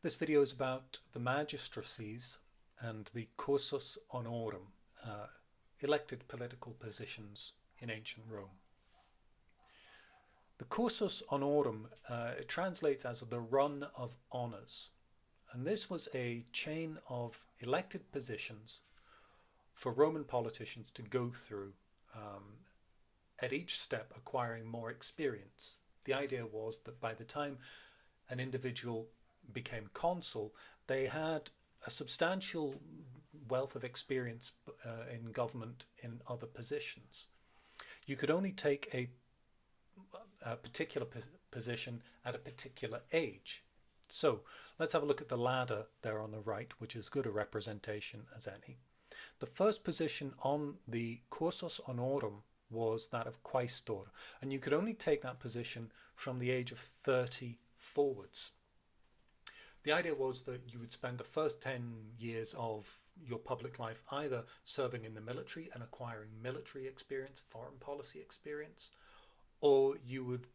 This video is about the Magistracies and the Cursus Honorum, elected political positions in ancient Rome. The Cursus Honorum it translates as the run of honours, and this was a chain of elected positions for Roman politicians to go through, at each step acquiring more experience. The idea was that by the time an individual became consul, they had a substantial wealth of experience in government in other positions. You could only take a particular position at a particular age. So let's have a look at the ladder there on the right, which is as good a representation as any. The first position on the cursus honorum was that of quaestor, and you could only take that position from the age of 30 forwards. The idea was that you would spend the first 10 years of your public life either serving in the military and acquiring military experience, foreign policy experience, or you would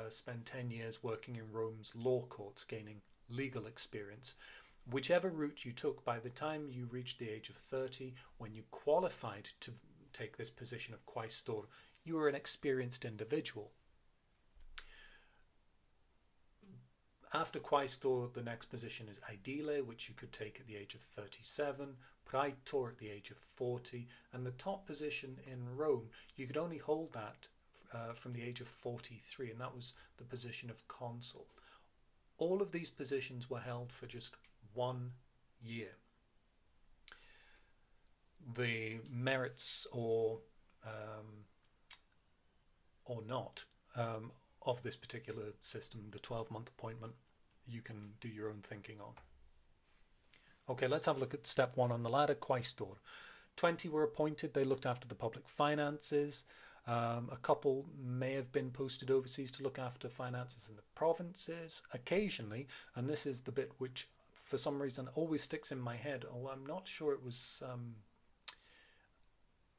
spend 10 years working in Rome's law courts, gaining legal experience. Whichever route you took, by the time you reached the age of 30, when you qualified to take this position of quaestor, you were an experienced individual. After quaestor, the next position is aedile, which you could take at the age of 37, praetor at the age of 40, and the top position in Rome, you could only hold that from the age of 43, and that was the position of consul. All of these positions were held for just 1 year. The merits or not of this particular system, the 12-month appointment, you can do your own thinking on. Okay, let's have a look at step 1 on the ladder, quaestor. 20 were appointed. They looked after the public finances. A couple may have been posted overseas to look after finances in the provinces. Occasionally, and this is the bit which for some reason always sticks in my head, although I'm not sure it was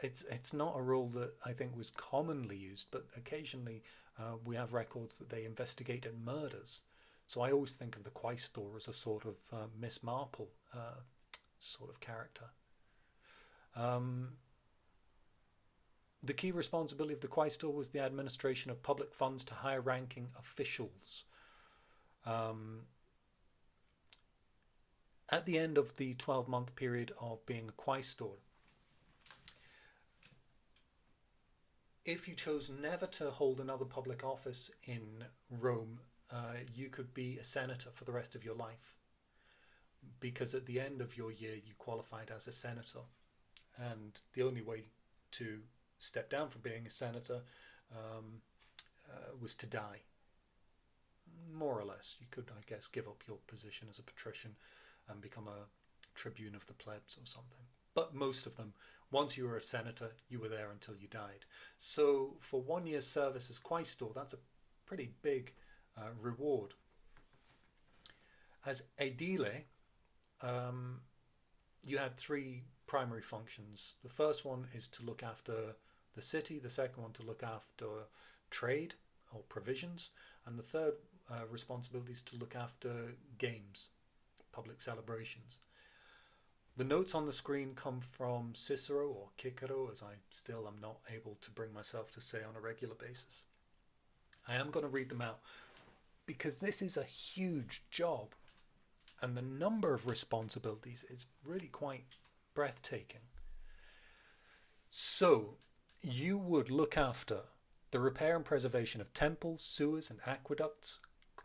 it's not a rule that I think was commonly used, but occasionally we have records that they investigated murders. So I always think of the quaestor as a sort of Miss Marple sort of character. The key responsibility of the quaestor was the administration of public funds to higher-ranking officials. At the end of the 12-month period of being a quaestor, if you chose never to hold another public office in Rome, you could be a senator for the rest of your life, because at the end of your year you qualified as a senator, and the only way to step down from being a senator was to die. More or less, you could, I guess, give up your position as a patrician and become a tribune of the plebs or something. But most of them, once you were a senator, you were there until you died. So for 1 year's service as quaestor, that's a pretty big reward. As aedile, you had 3 primary functions. The first one is to look after the city, the second one to look after trade or provisions, and the third responsibility is to look after games, public celebrations. The notes on the screen come from Cicero, or Cicero, as I still am not able to bring myself to say on a regular basis. I am going to read them out because this is a huge job, and the number of responsibilities is really quite breathtaking. So, you would look after the repair and preservation of temples, sewers and aqueducts,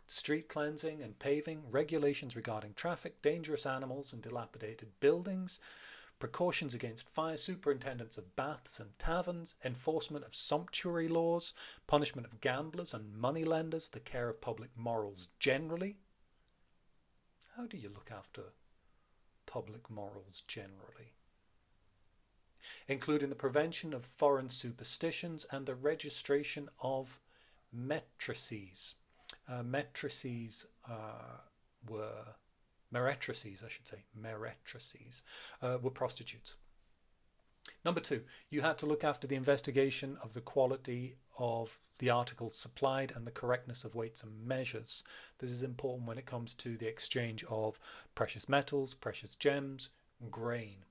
street cleansing and paving, regulations regarding traffic, dangerous animals and dilapidated buildings, precautions against fire, superintendence of baths and taverns, enforcement of sumptuary laws, punishment of gamblers and moneylenders, the care of public morals generally. How do you look after public morals generally? Including the prevention of foreign superstitions and the registration of meretrices. Meretrices were prostitutes. Number two, you had to look after the investigation of the quality of the articles supplied and the correctness of weights and measures. This is important when it comes to the exchange of precious metals, precious gems, grain,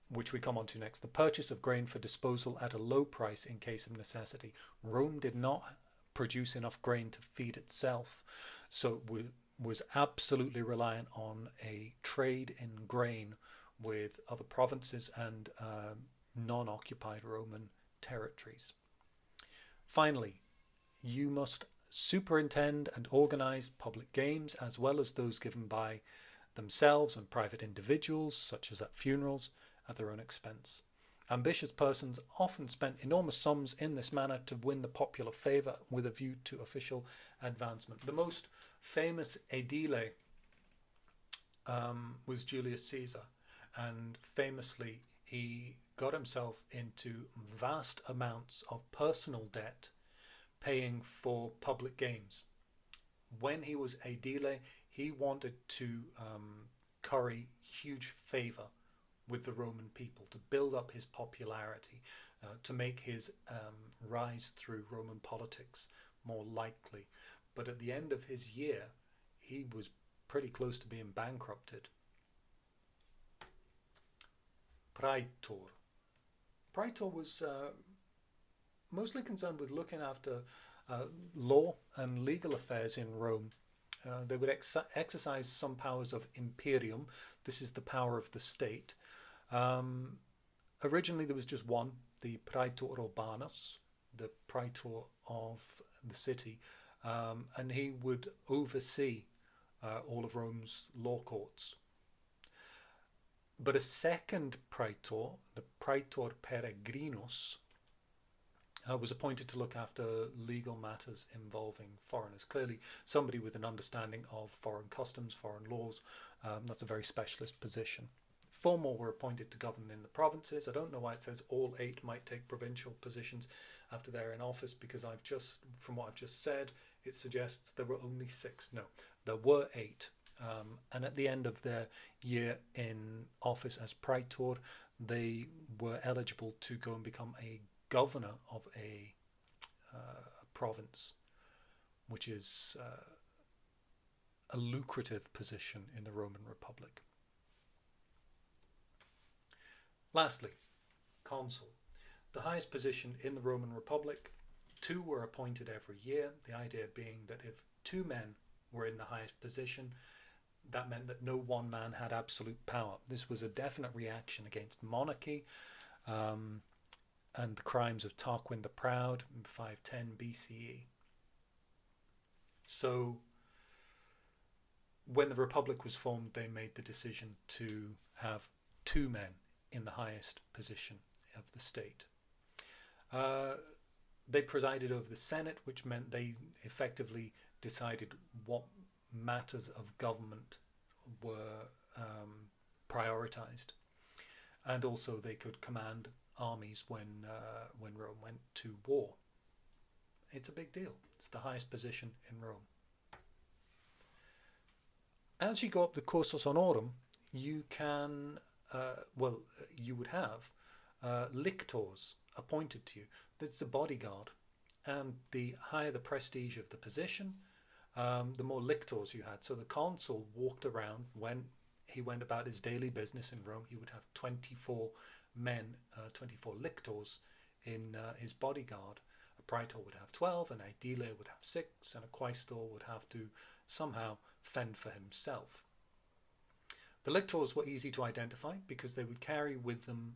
which we come on to next. The purchase of grain for disposal at a low price in case of necessity. Rome did not produce enough grain to feed itself, so it was absolutely reliant on a trade in grain with other provinces and non-occupied Roman territories. Finally, you must superintend and organize public games as well as those given by themselves and private individuals, such as at funerals, at their own expense. Ambitious persons often spent enormous sums in this manner to win the popular favour with a view to official advancement. The most famous aedile was Julius Caesar, and famously he got himself into vast amounts of personal debt paying for public games. When he was aedile, he wanted to curry huge favour with the Roman people, to build up his popularity, to make his rise through Roman politics more likely. But at the end of his year, he was pretty close to being bankrupted. Praetor. Praetor was mostly concerned with looking after law and legal affairs in Rome. They would exercise some powers of imperium. This is the power of the state. Originally there was just one, the Praetor Urbanus, the praetor of the city, and he would oversee all of Rome's law courts. But a second praetor, the Praetor Peregrinus, was appointed to look after legal matters involving foreigners. Clearly somebody with an understanding of foreign customs, foreign laws. That's a very specialist position. 4 more were appointed to govern in the provinces. I don't know why it says all 8 might take provincial positions after they're in office, because from what I've just said, it suggests there were only 6. No, there were 8. And at the end of their year in office as praetor, they were eligible to go and become a governor of a province, which is a lucrative position in the Roman Republic. Lastly, consul. The highest position in the Roman Republic. 2 were appointed every year, the idea being that if 2 men were in the highest position, that meant that no one man had absolute power. This was a definite reaction against monarchy and the crimes of Tarquin the Proud in 510 BCE. So when the Republic was formed, they made the decision to have 2 men in the highest position of the state. They presided over the Senate, which meant they effectively decided what matters of government were prioritized, and also they could command armies when Rome went to war. It's a big deal. It's the highest position in Rome. As you go up the Cursus Honorum, you can you would have lictors appointed to you. That's the bodyguard, and the higher the prestige of the position, the more lictors you had. So the consul walked around when he went about his daily business in Rome. He would have 24 men, 24 lictors in his bodyguard. A praetor would have 12, an aedile would have 6, and a quaestor would have to somehow fend for himself. The lictors were easy to identify because they would carry with them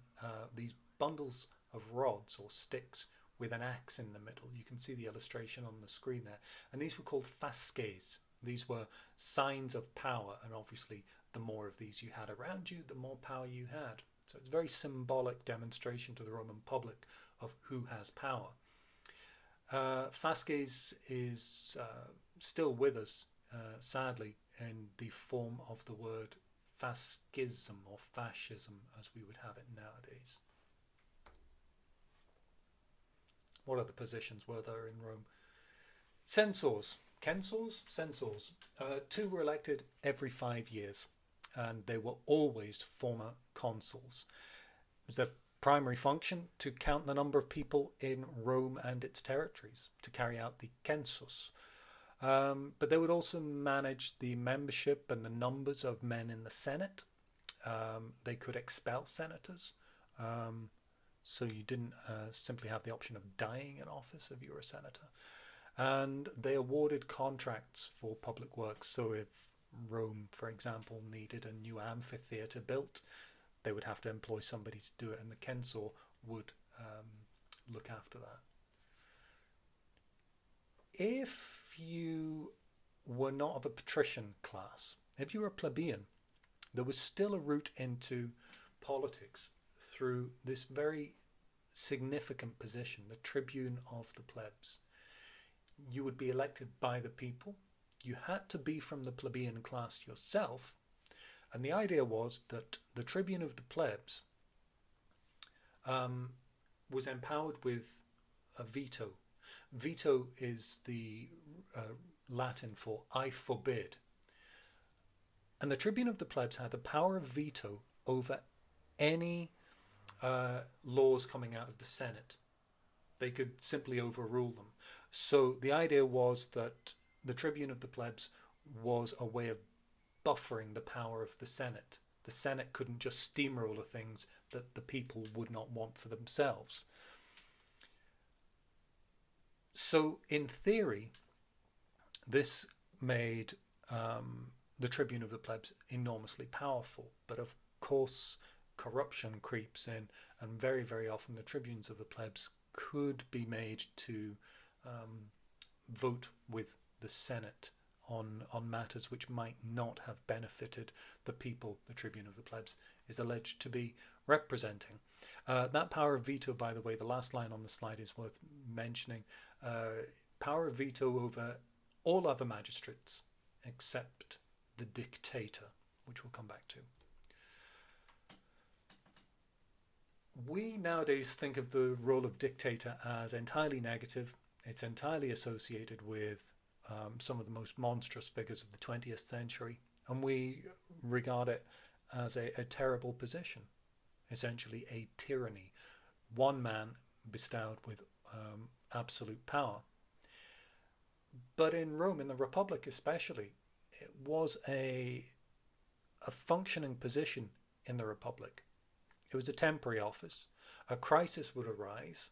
these bundles of rods or sticks with an axe in the middle. You can see the illustration on the screen there. And these were called fasces. These were signs of power, and obviously the more of these you had around you, the more power you had. So it's a very symbolic demonstration to the Roman public of who has power. Fasces is still with us, sadly, in the form of the word fascism or fascism as we would have it nowadays. What other positions were there in Rome? Censors. Censors. 2 were elected every 5 years, and they were always former consuls. It was a primary function to count the number of people in Rome and its territories, to carry out the census. But they would also manage the membership and the numbers of men in the Senate. They could expel senators. So you didn't simply have the option of dying in office if you were a senator. And they awarded contracts for public works. So if Rome, for example, needed a new amphitheatre built, they would have to employ somebody to do it, and the censor would look after that. If you were not of a patrician class, if you were a plebeian, there was still a route into politics through this very significant position, the tribune of the plebs. You would be elected by the people. You had to be from the plebeian class yourself. And the idea was that the tribune of the plebs was empowered with a veto. Veto is the Latin for I forbid. And the tribune of the plebs had the power of veto over any laws coming out of the Senate. They could simply overrule them. So the idea was that the tribune of the plebs was a way of buffering the power of the Senate. The Senate couldn't just steamroller things that the people would not want for themselves. So in theory, this made the tribune of the plebs enormously powerful. But of course, corruption creeps in, and very, very often the tribunes of the plebs could be made to vote with the Senate on matters which might not have benefited the people the tribune of the plebs is alleged to be representing. That power of veto, by the way, the last line on the slide is worth mentioning. Power of veto over all other magistrates except the dictator, which we'll come back to. We nowadays think of the role of dictator as entirely negative. It's entirely associated with some of the most monstrous figures of the 20th century, and we regard it as a terrible position, essentially a tyranny, one man bestowed with absolute power. But in Rome, in the Republic especially, it was a functioning position in the Republic. It was a temporary office. A crisis would arise.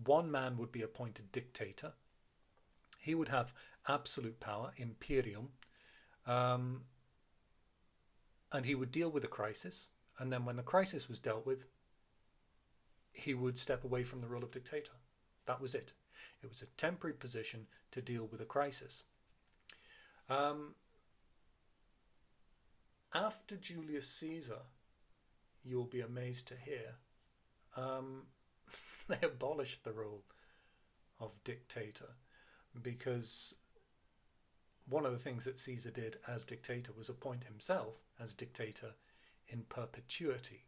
One man would be appointed dictator. He would have absolute power, imperium, and he would deal with the crisis. And then when the crisis was dealt with, he would step away from the role of dictator. That was it. It was a temporary position to deal with a crisis. After Julius Caesar, you'll be amazed to hear, they abolished the role of dictator, because one of the things that Caesar did as dictator was appoint himself as dictator in perpetuity,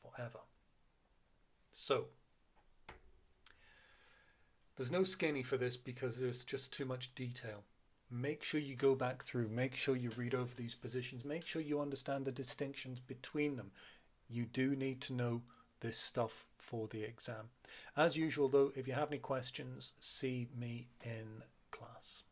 forever. So, there's no skinny for this because there's just too much detail. Make sure you go back through, make sure you read over these positions, make sure you understand the distinctions between them. You do need to know this stuff for the exam. As usual though, if you have any questions, see me in class.